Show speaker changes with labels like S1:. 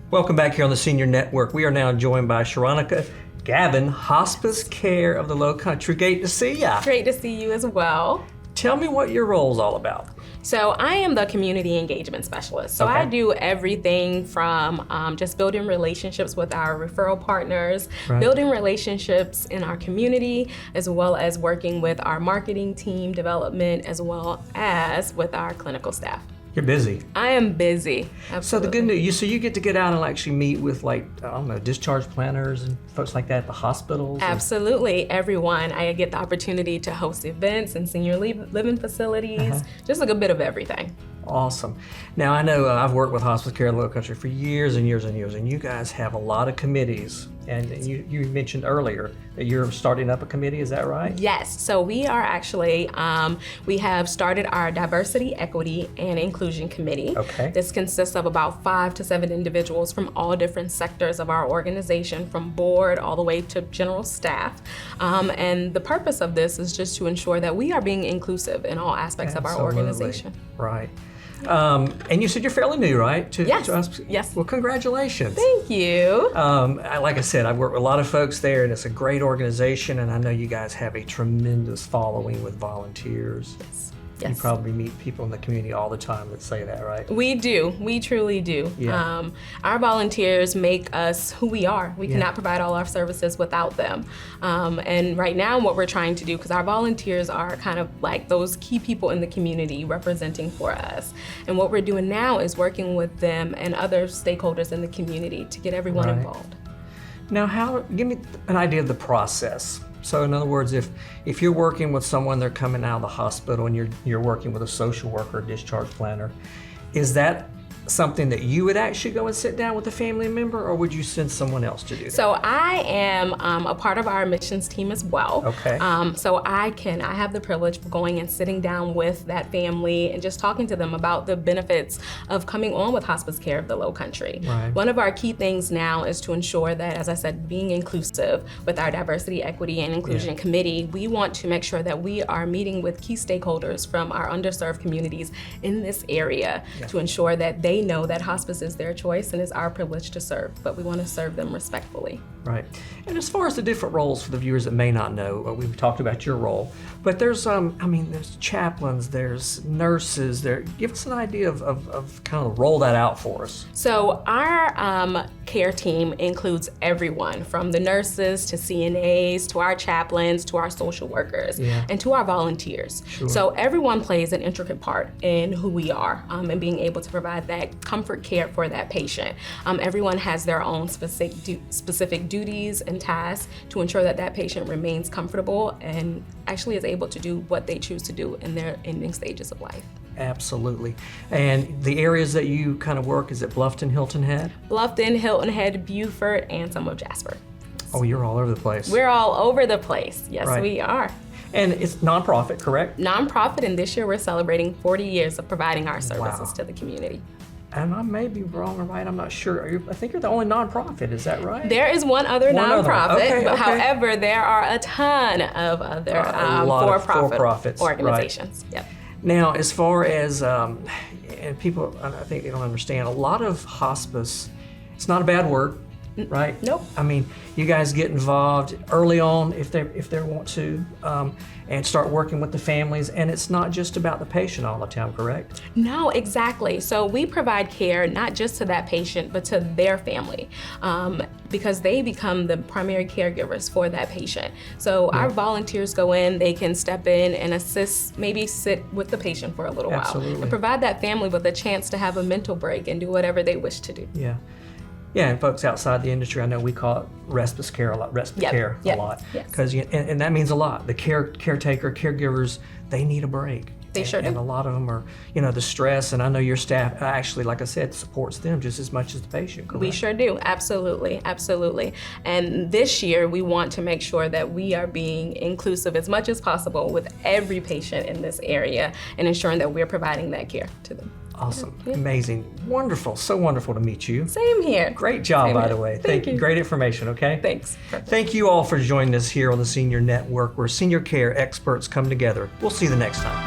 S1: Welcome back here on the Senior Network. We are now joined by Sharonica Gavin, Hospice Care of the Lowcountry. Great to see ya.
S2: Great to see you as well.
S1: Tell me what your role is all about.
S2: So I am the community engagement specialist. So I do everything from just building relationships with our referral partners, building relationships in our community, as well as working with our marketing team development, as well as with our clinical staff.
S1: You're busy.
S2: I am busy. Absolutely.
S1: So the good news, so you get to get out and actually meet with, like, I don't know, discharge planners and folks like that at the hospitals?
S2: Absolutely, everyone. I get the opportunity to host events and senior living facilities, just like a bit of everything.
S1: Awesome. Now I know I've worked with Hospice Care in Lowcountry for years and years and years, and you guys have a lot of committees. And you mentioned earlier that you're starting up a committee, is that right?
S2: Yes, so we are actually, we have started our Diversity, Equity, and Inclusion Committee.
S1: Okay.
S2: This consists of about 5 to 7 individuals from all different sectors of our organization, from board all the way to general staff. And the purpose of this is just to ensure that we are being inclusive in all aspects of our organization.
S1: Right. And you said you're fairly new, right?
S2: Yes. Yes.
S1: Well, congratulations.
S2: Thank you.
S1: Like I said, I've worked with a lot of folks there, and it's a great organization, and I know you guys have a tremendous following with volunteers.
S2: Yes.
S1: You probably meet people in the community all the time that say that, right?
S2: We do. We truly do.
S1: Yeah.
S2: Our volunteers make us who we are. We cannot provide all our services without them. And right now what we're trying to do, because our volunteers are kind of like those key people in the community representing for us. And what we're doing now is working with them and other stakeholders in the community to get everyone involved.
S1: Now, give me an idea of the process. So in other words, if you're working with someone, they're coming out of the hospital and you're working with a social worker, discharge planner, is that something that you would actually go and sit down with a family member, or would you send someone else to do that?
S2: So I am a part of our admissions team as well.
S1: Okay.
S2: So I have the privilege of going and sitting down with that family and just talking to them about the benefits of coming on with Hospice Care of the Lowcountry.
S1: Right.
S2: One of our key things now is to ensure that, as I said, being inclusive with our Diversity, Equity, and Inclusion Committee, we want to make sure that we are meeting with key stakeholders from our underserved communities in this area to ensure that they know that hospice is their choice and it's our privilege to serve, but we want to serve them respectfully.
S1: Right. And as far as the different roles for the viewers that may not know, we've talked about your role, but there's there's chaplains, there's nurses, give us an idea of kind of roll that out for us.
S2: So our care team includes everyone from the nurses to CNAs to our chaplains to our social workers and to our volunteers. Sure. So everyone plays an intricate part in who we are and being able to provide that comfort care for that patient. Everyone has their own specific duties and tasks to ensure that that patient remains comfortable and actually is able to do what they choose to do in their ending stages of life.
S1: Absolutely. And the areas that you kind of work, is it Bluffton, Hilton Head?
S2: Bluffton, Hilton Head, Beaufort, and some of Jasper.
S1: Oh, you're all over the place.
S2: We're all over the place. Yes, we are.
S1: And it's nonprofit, correct?
S2: Nonprofit, and this year we're celebrating 40 years of providing our services to the community.
S1: And I may be wrong or right, I'm not sure. I think you're the only nonprofit, is that right?
S2: There is one other nonprofit, but however, there are a ton of other for-profit organizations.
S1: Right. Yep. Now, as far as, and people, I think they don't understand, a lot of hospice, it's not a bad word, right?
S2: Nope.
S1: I mean, you guys get involved early on if they want to, and start working with the families, and it's not just about the patient all the time, correct?
S2: No, exactly. So we provide care not just to that patient, but to their family, because they become the primary caregivers for that patient. So our volunteers go in, they can step in and assist, maybe sit with the patient for a little while, and provide that family with a chance to have a mental break and do whatever they wish to do.
S1: Yeah. Yeah, and folks outside the industry, I know we call it respite care a lot, a lot, because and that means a lot. The caretaker, caregivers, they need a break.
S2: They sure do.
S1: And a lot of them are, the stress, and I know your staff actually, like I said, supports them just as much as the patient, correct?
S2: We sure do, absolutely, absolutely. And this year, we want to make sure that we are being inclusive as much as possible with every patient in this area and ensuring that we're providing that care to them.
S1: Awesome, amazing, wonderful, so wonderful to meet you.
S2: Same here.
S1: Great job, by the way. Thank you. Great information, okay?
S2: Thanks.
S1: Thank you all for joining us here on the Senior Network, where senior care experts come together. We'll see you the next time.